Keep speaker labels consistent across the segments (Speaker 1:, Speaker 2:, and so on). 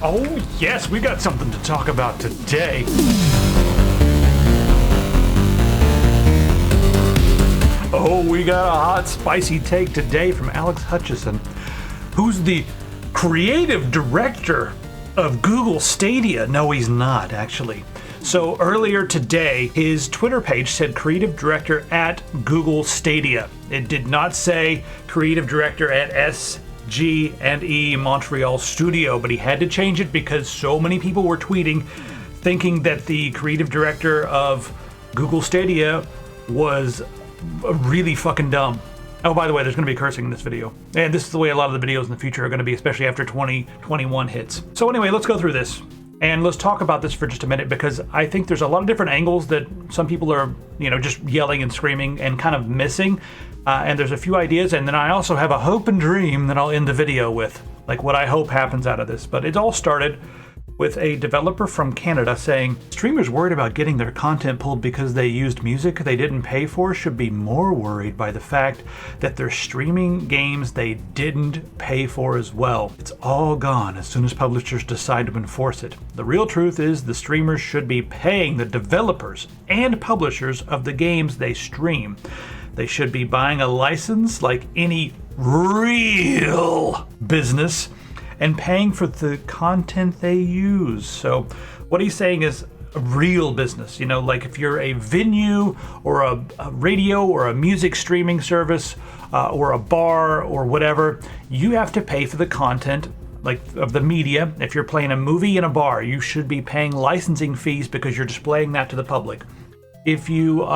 Speaker 1: Oh yes, we got something to talk about today. Oh, we got a hot, spicy take today from Alex Hutchinson, who's the creative director of Google Stadia. No, he's not, actually. So earlier today, his Twitter page said creative director at Google Stadia. It did not say creative director at SG&E Montreal Studio, but he had to change it because so many people were tweeting thinking that the creative director of Google Stadia was really fucking dumb. Oh, by the way, there's going to be cursing in this video. And this is the way a lot of the videos in the future are going to be, especially after 2021 hits. So anyway, let's go through this. And let's talk about this for just a minute, because I think there's a lot of different angles that some people are, just yelling and screaming and kind of missing. And there's a few ideas, and then I also have a hope and dream that I'll end the video with, like what I hope happens out of this. But it all started with a developer from Canada saying, streamers worried about getting their content pulled because they used music they didn't pay for should be more worried by the fact that they're streaming games they didn't pay for as well. It's all gone as soon as publishers decide to enforce it. The real truth is the streamers should be paying the developers and publishers of the games they stream. They should be buying a license like any real business and paying for the content they use. So what he's saying is a real business, like if you're a venue or a radio or a music streaming service or a bar or whatever, you have to pay for the content like of the media. If you're playing a movie in a bar, you should be paying licensing fees because you're displaying that to the public. If you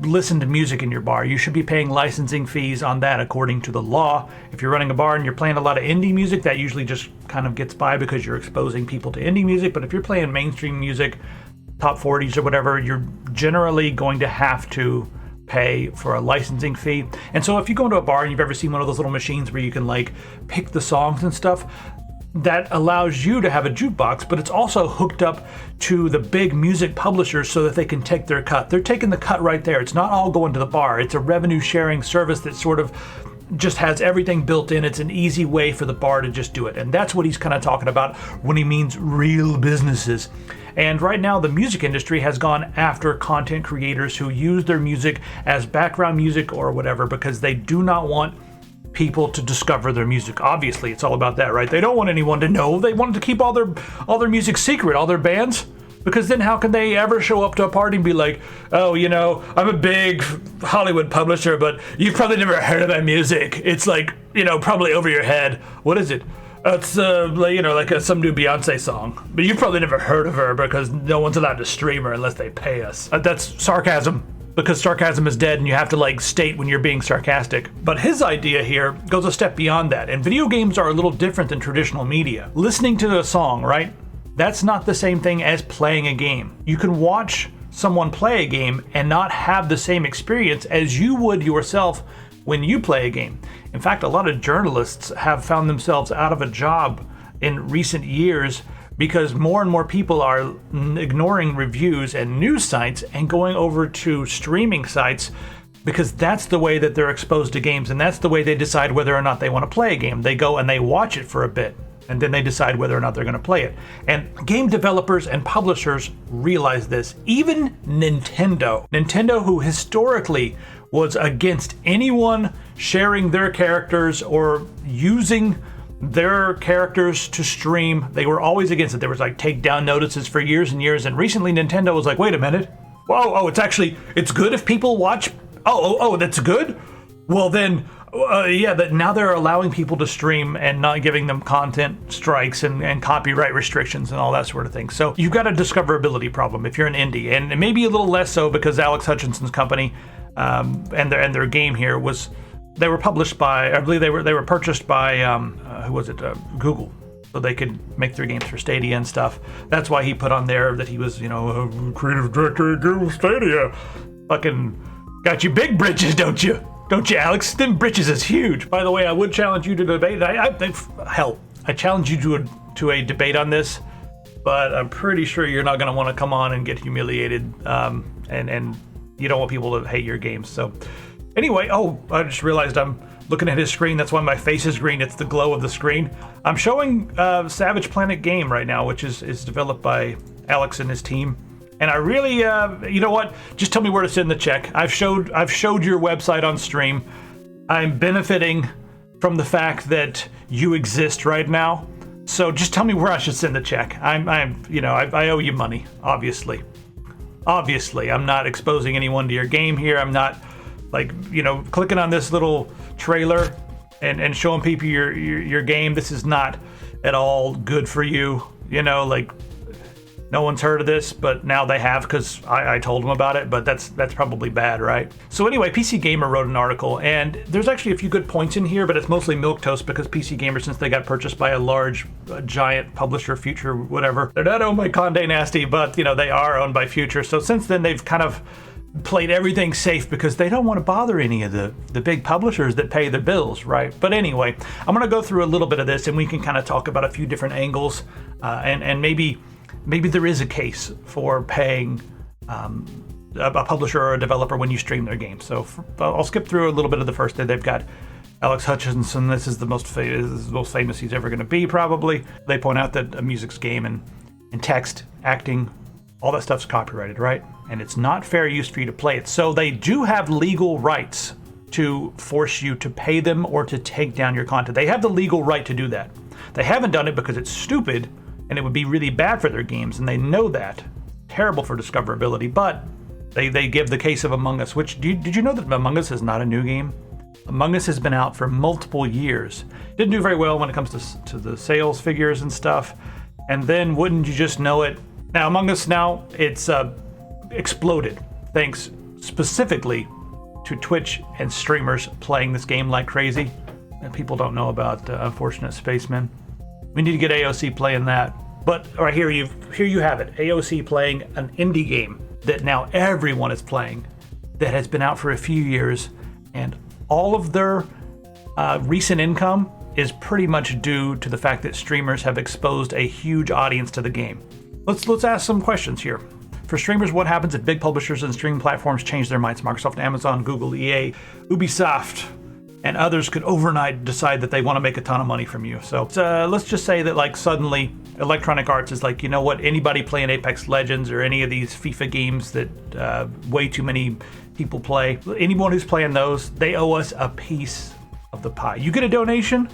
Speaker 1: listen to music in your bar, you should be paying licensing fees on that according to the law. If you're running a bar and you're playing a lot of indie music, that usually just kind of gets by because you're exposing people to indie music. But if you're playing mainstream music, top 40s or whatever, you're generally going to have to pay for a licensing fee. And so if you go into a bar and you've ever seen one of those little machines where you can like pick the songs and stuff, that allows you to have a jukebox, but it's also hooked up to the big music publishers so that they can take their cut. They're taking the cut right there. It's not all going to the bar. It's a revenue sharing service that sort of just has everything built in. It's an easy way for the bar to just do it. And that's what he's kind of talking about when he means real businesses. And right now, the music industry has gone after content creators who use their music as background music or whatever because they do not want people to discover their music. Obviously, it's all about that, right? They don't want anyone to know. They wanted to keep all their music secret, all their bands, because then how can they ever show up to a party and be like, oh, I'm a big Hollywood publisher, but you've probably never heard of my music. It's like, probably over your head. What is it? It's like some new Beyonce song, but you've probably never heard of her because no one's allowed to stream her unless they pay us. That's sarcasm, because sarcasm is dead and you have to state when you're being sarcastic. But his idea here goes a step beyond that, and video games are a little different than traditional media. Listening to a song, right? That's not the same thing as playing a game. You can watch someone play a game and not have the same experience as you would yourself when you play a game. In fact, a lot of journalists have found themselves out of a job in recent years because more and more people are ignoring reviews and news sites and going over to streaming sites because that's the way that they're exposed to games, and that's the way they decide whether or not they want to play a game. They go and they watch it for a bit, and then they decide whether or not they're going to play it. And game developers and publishers realize this. Even Nintendo, who historically was against anyone sharing their characters or using their characters to stream, they were always against it. There was takedown notices for years and years, and recently Nintendo was like, wait a minute, it's good if people watch. That's good? Well then, now they're allowing people to stream and not giving them content strikes and copyright restrictions and all that sort of thing. So you've got a discoverability problem if you're an indie, and maybe a little less so because Alex Hutchinson's company and their game here they were published by, I believe they were purchased by Google, so they could make their games for Stadia and stuff. That's why he put on there that he was a creative director at Google Stadia. Fucking got you big britches, don't you? Don't you, Alex? Them britches is huge. By the way, I would challenge you to debate. I challenge you to a debate on this, but I'm pretty sure you're not going to want to come on and get humiliated, and you don't want people to hate your games. So anyway, I just realized I'm looking at his screen. That's why my face is green. It's the glow of the screen. I'm showing Savage Planet Game right now, which is developed by Alex and his team. And I really, you know what? Just tell me where to send the check. I've showed your website on stream. I'm benefiting from the fact that you exist right now. So just tell me where I should send the check. I owe you money, obviously. Obviously, I'm not exposing anyone to your game here. I'm not, like, clicking on this little trailer and showing people your game. This is not at all good for you. Like, no one's heard of this, but now they have because I told them about it, but that's probably bad, right? So anyway, PC Gamer wrote an article, and there's actually a few good points in here, but it's mostly milquetoast because PC Gamer, since they got purchased by a large, giant publisher, Future, whatever, they're not owned by Condé Nasty, but, they are owned by Future. So since then, they've kind of played everything safe because they don't want to bother any of the big publishers that pay the bills, right? But anyway, I'm going to go through a little bit of this, and we can kind of talk about a few different angles, and maybe there is a case for paying a publisher or a developer when you stream their game. So I'll skip through a little bit of the first day. They've got Alex Hutchinson. This is the most famous he's ever going to be, probably. They point out that a music's game and text, acting, all that stuff's copyrighted, right? And it's not fair use for you to play it. So they do have legal rights to force you to pay them or to take down your content. They have the legal right to do that. They haven't done it because it's stupid and it would be really bad for their games, and they know that. Terrible for discoverability, but they give the case of Among Us, which, did you know that Among Us is not a new game? Among Us has been out for multiple years. Didn't do very well when it comes to the sales figures and stuff, and then wouldn't you just know it? Now Among Us it's exploded, thanks specifically to Twitch and streamers playing this game like crazy. And people don't know about Unfortunate Spacemen. We need to get AOC playing that. But right here you have it. AOC playing an indie game that now everyone is playing, that has been out for a few years, and all of their recent income is pretty much due to the fact that streamers have exposed a huge audience to the game. Let's ask some questions here. For streamers, what happens if big publishers and streaming platforms change their minds? Microsoft, Amazon, Google, EA, Ubisoft, and others could overnight decide that they want to make a ton of money from you. So let's just say that, like, suddenly Electronic Arts is like, you know what, anybody playing Apex Legends or any of these FIFA games that way too many people play, anyone who's playing those, they owe us a piece of the pie. You get a donation,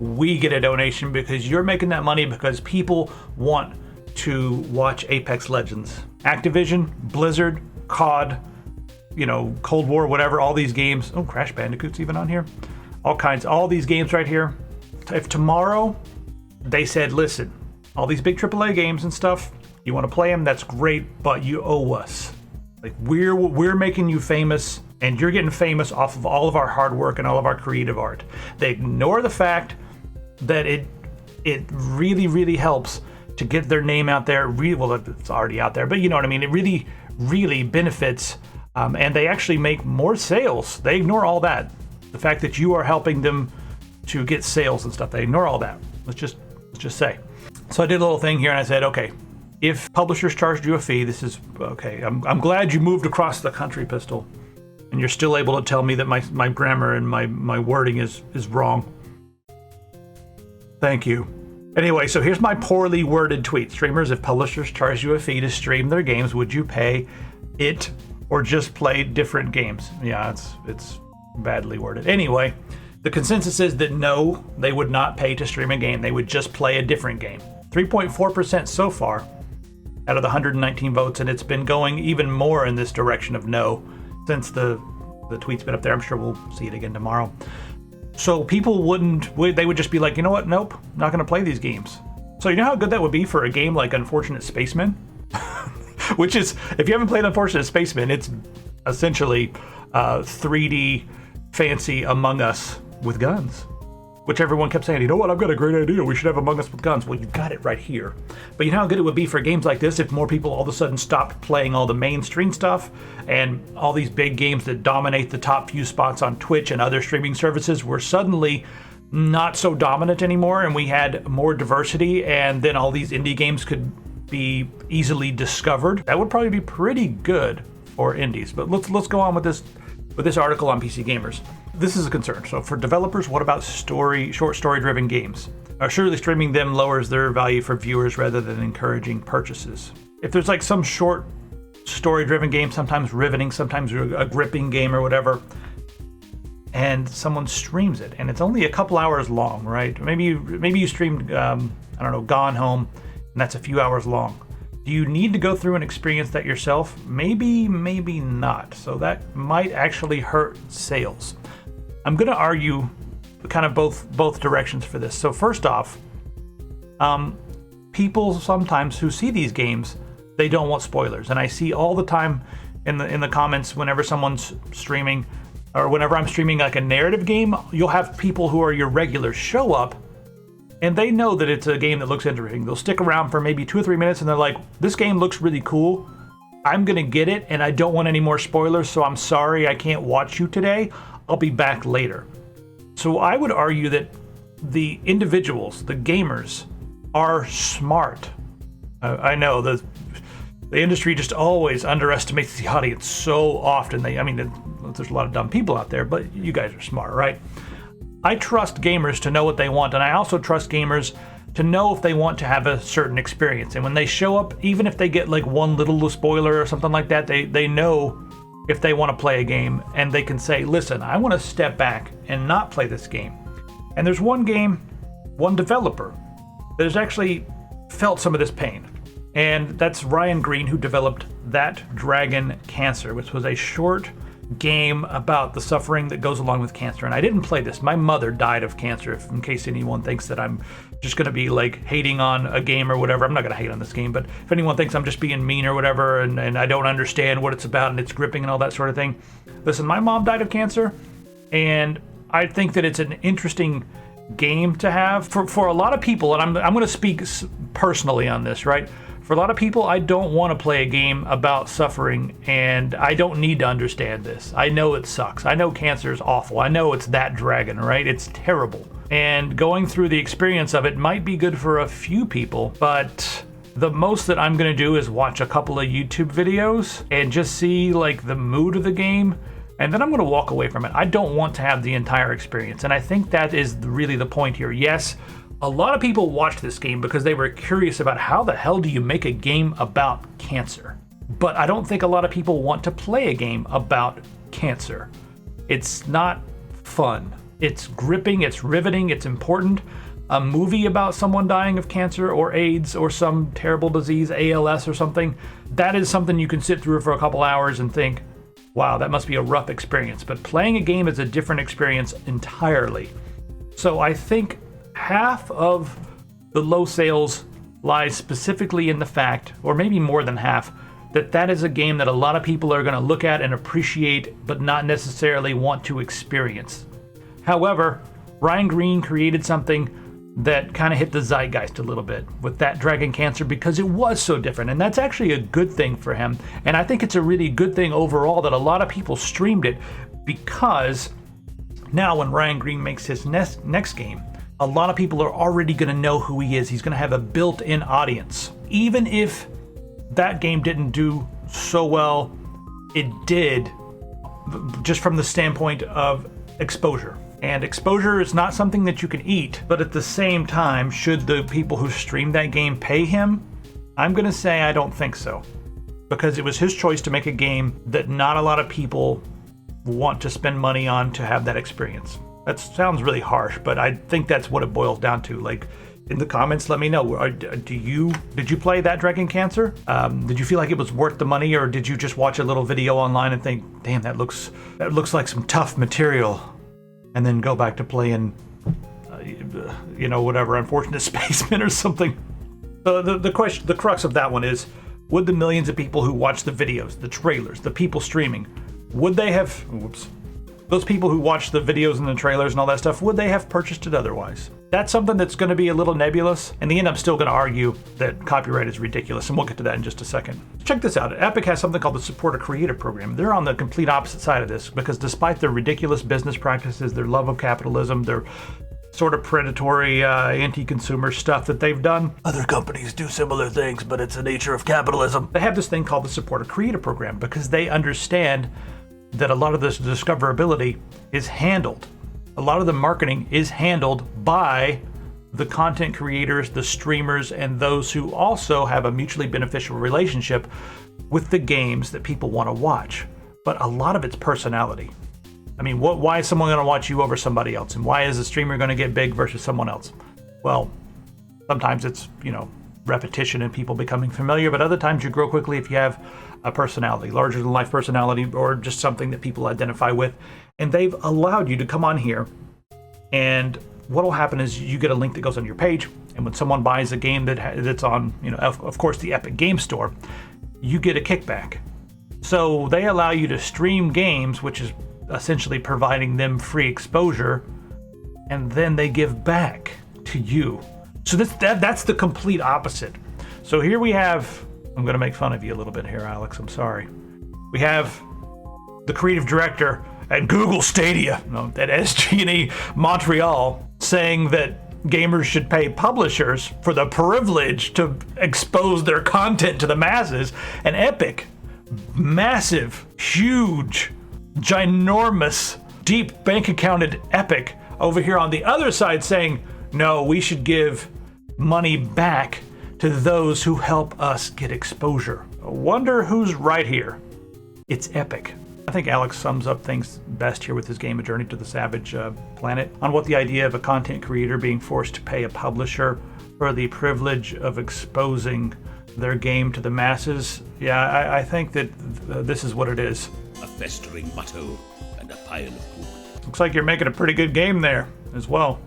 Speaker 1: we get a donation, because you're making that money because people want to watch Apex Legends. Activision, Blizzard, COD, Cold War, whatever, all these games. Oh, Crash Bandicoot's even on here. All these games right here. If tomorrow they said, listen, all these big AAA games and stuff, you want to play them, that's great, but you owe us. Like, we're making you famous, and you're getting famous off of all of our hard work and all of our creative art. They ignore the fact that it really, really helps to get their name out there. Well, it's already out there, but you know what I mean? It really, really benefits. And they actually make more sales. They ignore all that. The fact that you are helping them to get sales and stuff, they ignore all that. Let's just say. So I did a little thing here and I said, okay, if publishers charged you a fee, this is okay. I'm glad you moved across the country, Pistol, and you're still able to tell me that my grammar and my wording is wrong. Thank you. Anyway, so here's my poorly worded tweet. Streamers, if publishers charge you a fee to stream their games, would you pay it or just play different games? Yeah, it's badly worded. Anyway, the consensus is that no, they would not pay to stream a game. They would just play a different game. 3.4% so far out of the 119 votes, and it's been going even more in this direction of no since the tweet's been up there. I'm sure we'll see it again tomorrow. So people they would just be like, you know what? Nope, not going to play these games. So you know how good that would be for a game like Unfortunate Spacemen? Which is, if you haven't played Unfortunate Spacemen, it's essentially 3D fancy Among Us with guns. Which everyone kept saying, you know what, I've got a great idea, we should have Among Us with guns. Well, you've got it right here. But you know how good it would be for games like this if more people all of a sudden stopped playing all the mainstream stuff, and all these big games that dominate the top few spots on Twitch and other streaming services were suddenly not so dominant anymore, and we had more diversity, and then all these indie games could be easily discovered. That would probably be pretty good for indies. But let's go on with this article on PC Gamers. This is a concern. So for developers, what about short story-driven games? Surely streaming them lowers their value for viewers rather than encouraging purchases. If there's like some short story-driven game, sometimes riveting, sometimes a gripping game or whatever, and someone streams it, and it's only a couple hours long, right? Maybe you streamed, I don't know, Gone Home, and that's a few hours long. Do you need to go through and experience that yourself? Maybe not. So that might actually hurt sales. I'm going to argue kind of both directions for this. So first off, people sometimes who see these games, they don't want spoilers, and I see all the time in the comments whenever someone's streaming, or whenever I'm streaming like a narrative game, you'll have people who are your regulars show up, and they know that it's a game that looks interesting. They'll stick around for maybe 2 or 3 minutes, and they're like, this game looks really cool. I'm gonna get it, and I don't want any more spoilers, so I'm sorry I can't watch you today. I'll be back later. So I would argue that the individuals, the gamers, are smart. I know the industry just always underestimates the audience so often. There's a lot of dumb people out there, but you guys are smart, right? I trust gamers to know what they want, and I also trust gamers to know if they want to have a certain experience. And when they show up, even if they get like one little spoiler or something like that, they know if they want to play a game, and they can say, listen, I want to step back and not play this game. And there's one developer that has actually felt some of this pain. And that's Ryan Green, who developed That Dragon Cancer, which was a short game about the suffering that goes along with cancer. And I didn't play this. My mother died of cancer, in case anyone thinks that I'm just going to be like hating on a game or whatever. I'm not going to hate on this game, but if anyone thinks I'm just being mean or whatever, and I don't understand what it's about and it's gripping and all that sort of thing. Listen, my mom died of cancer, and I think that it's an interesting game to have. For a lot of people, and I'm going to speak personally on this, right? For a lot of people, I don't want to play a game about suffering, and I don't need to understand this. I know it sucks. I know cancer is awful. I know it's that dragon, right? It's terrible. And going through the experience of it might be good for a few people, but the most that I'm going to do is watch a couple of YouTube videos and just see like the mood of the game, and then I'm going to walk away from it. I don't want to have the entire experience, and I think that is really the point here. Yes, a lot of people watched this game because they were curious about how the hell do you make a game about cancer. But I don't think a lot of people want to play a game about cancer. It's not fun. It's gripping, it's riveting, it's important. A movie about someone dying of cancer or AIDS or some terrible disease, ALS or something, that is something you can sit through for a couple hours and think, wow, that must be a rough experience. But playing a game is a different experience entirely. So I think half of the low sales lies specifically in the fact, or maybe more than half, that is a game that a lot of people are going to look at and appreciate, but not necessarily want to experience. However, Ryan Green created something that kind of hit the zeitgeist a little bit with That Dragon Cancer because it was so different, and that's actually a good thing for him. And I think it's a really good thing overall that a lot of people streamed it, because now when Ryan Green makes his next game, a lot of people are already going to know who he is. He's going to have a built-in audience. Even if that game didn't do so well, it did just from the standpoint of exposure. And exposure is not something that you can eat, but at the same time, should the people who streamed that game pay him? I'm going to say I don't think so, because it was his choice to make a game that not a lot of people want to spend money on to have that experience. That sounds really harsh, but I think that's what it boils down to. Like, in the comments, let me know. Did you play That Dragon Cancer? Did you feel like it was worth the money, or did you just watch a little video online and think, damn, that looks like some tough material, and then go back to playing, whatever, Unfortunate Spacemen or something? The crux of that one is, would the millions of people who watch the videos, the trailers, the people streaming, would they have, those people who watch the videos and the trailers and all that stuff, would they have purchased it otherwise? That's something that's going to be a little nebulous. In the end, I'm still going to argue that copyright is ridiculous, and we'll get to that in just a second. Check this out. Epic has something called the Support a Creator program. They're on the complete opposite side of this, because despite their ridiculous business practices, their love of capitalism, their sort of predatory, anti-consumer stuff that they've done, other companies do similar things, but it's the nature of capitalism. They have this thing called the Support a Creator program because they understand that a lot of this discoverability is handled. A lot of the marketing is handled by the content creators, the streamers, and those who also have a mutually beneficial relationship with the games that people want to watch. But a lot of it's personality. I mean, why is someone going to watch you over somebody else? And why is a streamer going to get big versus someone else? Well, sometimes it's, repetition and people becoming familiar, but other times you grow quickly if you have a personality, larger than life personality, or just something that people identify with. And they've allowed you to come on here, and what'll happen is you get a link that goes on your page, and when someone buys a game that's on, of course, the Epic Game Store, you get a kickback. So they allow you to stream games, which is essentially providing them free exposure, and then they give back to you. So that's the complete opposite. So here we have, I'm going to make fun of you a little bit here, Alex, I'm sorry. We have the creative director at Google Stadia, at SG&E Montreal, saying that gamers should pay publishers for the privilege to expose their content to the masses. And Epic, massive, huge, ginormous, deep bank accounted Epic over here on the other side saying, no, we should give money back to those who help us get exposure. I wonder who's right here. It's Epic. I think Alex sums up things best here with his game, A Journey to the Savage Planet, on what the idea of a content creator being forced to pay a publisher for the privilege of exposing their game to the masses. Yeah, I think that this is what it is.
Speaker 2: A festering mutto and a pile of poop.
Speaker 1: Looks like you're making a pretty good game there as well.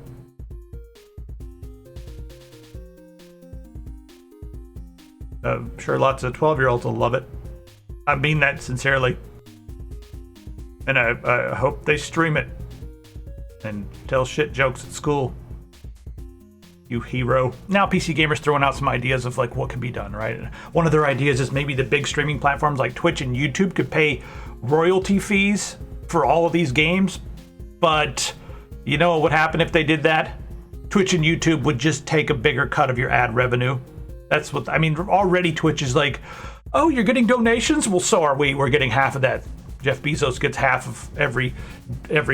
Speaker 1: I'm sure lots of 12-year-olds will love it. I mean that sincerely. And I hope they stream it and tell shit jokes at school. You hero. Now PC Gamer's throwing out some ideas of like what can be done, right? One of their ideas is maybe the big streaming platforms like Twitch and YouTube could pay royalty fees for all of these games. But you know what would happen if they did that? Twitch and YouTube would just take a bigger cut of your ad revenue. That's what, I mean, already Twitch is like, oh, you're getting donations? Well, so are we. We're getting half of that. Jeff Bezos gets half of every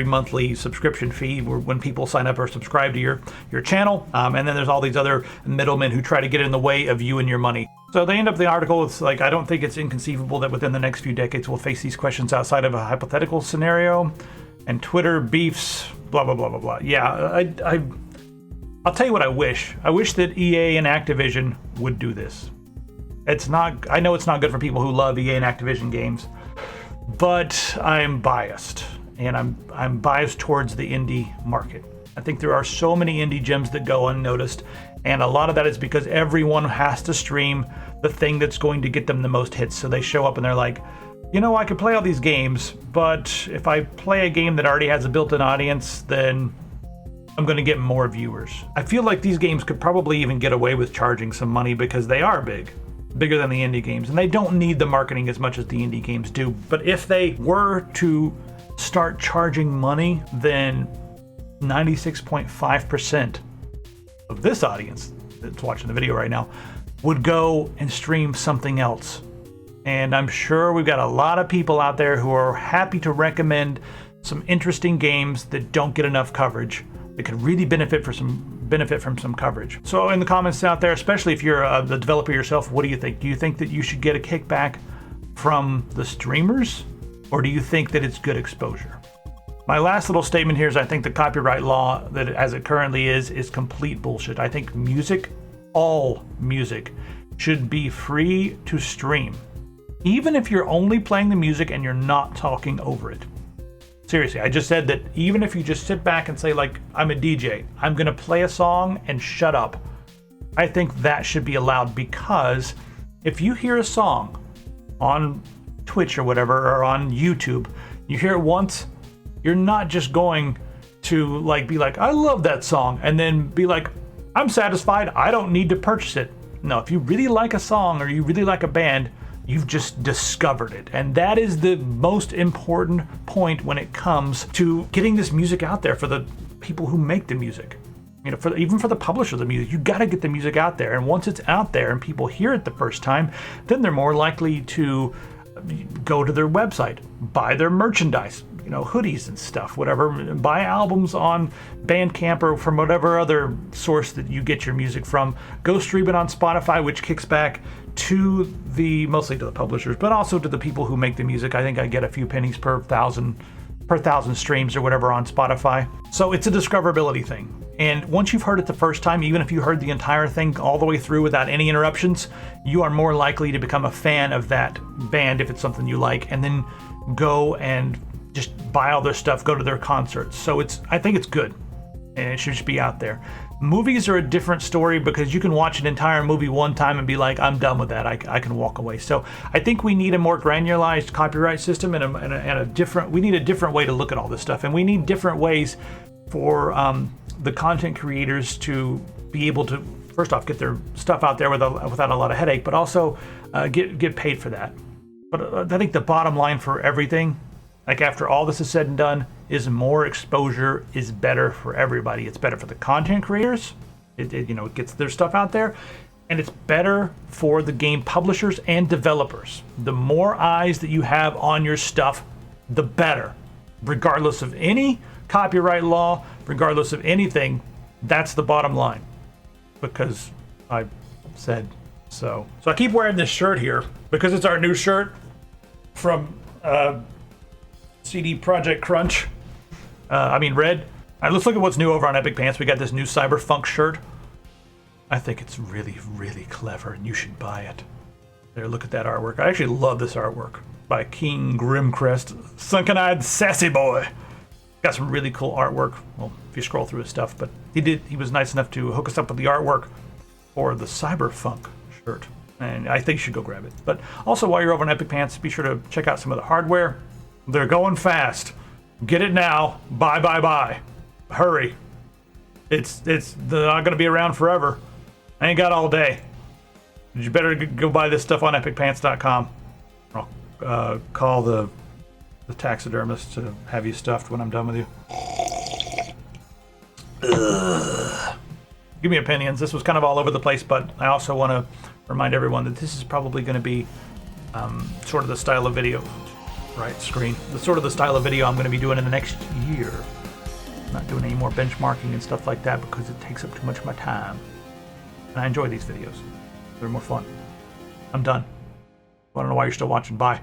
Speaker 1: monthly subscription fee when people sign up or subscribe to your channel. And then there's all these other middlemen who try to get in the way of you and your money. So they end up the article with like, I don't think it's inconceivable that within the next few decades we'll face these questions outside of a hypothetical scenario. And Twitter beefs, blah, blah, blah, blah, blah. Yeah, I'll tell you what I wish. I wish that EA and Activision would do this. It's not, I know it's not good for people who love EA and Activision games, but I'm biased, and I'm biased towards the indie market. I think there are so many indie gems that go unnoticed, and a lot of that is because everyone has to stream the thing that's going to get them the most hits. So they show up and they're like, I could play all these games, but if I play a game that already has a built-in audience, then I'm going to get more viewers. I feel like these games could probably even get away with charging some money because they are bigger than the indie games, and they don't need the marketing as much as the indie games do. But if they were to start charging money, then 96.5% of this audience that's watching the video right now would go and stream something else. And I'm sure we've got a lot of people out there who are happy to recommend some interesting games that don't get enough coverage, that could really benefit from some coverage. So in the comments out there, especially if you're the developer yourself, what do you think? Do you think that you should get a kickback from the streamers, or do you think that it's good exposure? My last little statement here is I think the copyright law that as it currently is complete bullshit. I think music, all music, should be free to stream, even if you're only playing the music and you're not talking over it. Seriously, I just said that even if you just sit back and say, like, I'm a DJ, I'm going to play a song and shut up. I think that should be allowed, because if you hear a song on Twitch or whatever, or on YouTube, you hear it once, you're not just going to like be like, I love that song, and then be like, I'm satisfied, I don't need to purchase it. No, if you really like a song or you really like a band, you've just discovered it. And that is the most important point when it comes to getting this music out there for the people who make the music. Even for the publisher of the music, you gotta get the music out there. And once it's out there and people hear it the first time, then they're more likely to go to their website, buy their merchandise, you know, hoodies and stuff, whatever. Buy albums on Bandcamp or from whatever other source that you get your music from. Go stream it on Spotify, which kicks back to mostly to the publishers, but also to the people who make the music. I think I get a few pennies per thousand streams or whatever on Spotify. So it's a discoverability thing. And once you've heard it the first time, even if you heard the entire thing all the way through without any interruptions, you are more likely to become a fan of that band if it's something you like, and then go and just buy all their stuff, go to their concerts. So I think it's good, and it should just be out there. Movies are a different story because you can watch an entire movie one time and be like, I'm done with that. I can walk away. So I think we need a more granularized copyright system and a different. We need a different way to look at all this stuff, and we need different ways for the content creators to be able to, first off, get their stuff out there without a lot of headache, but also get paid for that. But I think the bottom line for everything, like after all this is said and done, is more exposure is better for everybody. It's better for the content creators. It gets their stuff out there, and it's better for the game publishers and developers. The more eyes that you have on your stuff, the better. Regardless of any copyright law, regardless of anything, that's the bottom line. Because I said so. So I keep wearing this shirt here because it's our new shirt from CD Projekt Crunch. Red. Let's look at what's new over on Epic Pants. We got this new Cyberpunk shirt. I think it's really, really clever, and you should buy it. There, look at that artwork. I actually love this artwork by King Grimcrest, Sunken-Eyed Sassy Boy. Got some really cool artwork. Well, if you scroll through his stuff, but he was nice enough to hook us up with the artwork for the Cyberpunk shirt, and I think you should go grab it. But also, while you're over on Epic Pants, be sure to check out some of the hardware. They're going fast. Get it now. Buy. Hurry. They're not going to be around forever. I ain't got all day. You better go buy this stuff on epicpants.com. I'll call the taxidermist to have you stuffed when I'm done with you. Ugh. Give me opinions. This was kind of all over the place, but I also want to remind everyone that this is probably going to be sort of the style of video. Right, screen. The sort of the style of video I'm going to be doing in the next year. I'm not doing any more benchmarking and stuff like that because it takes up too much of my time. And I enjoy these videos. They're more fun. I'm done. I don't know why you're still watching. Bye.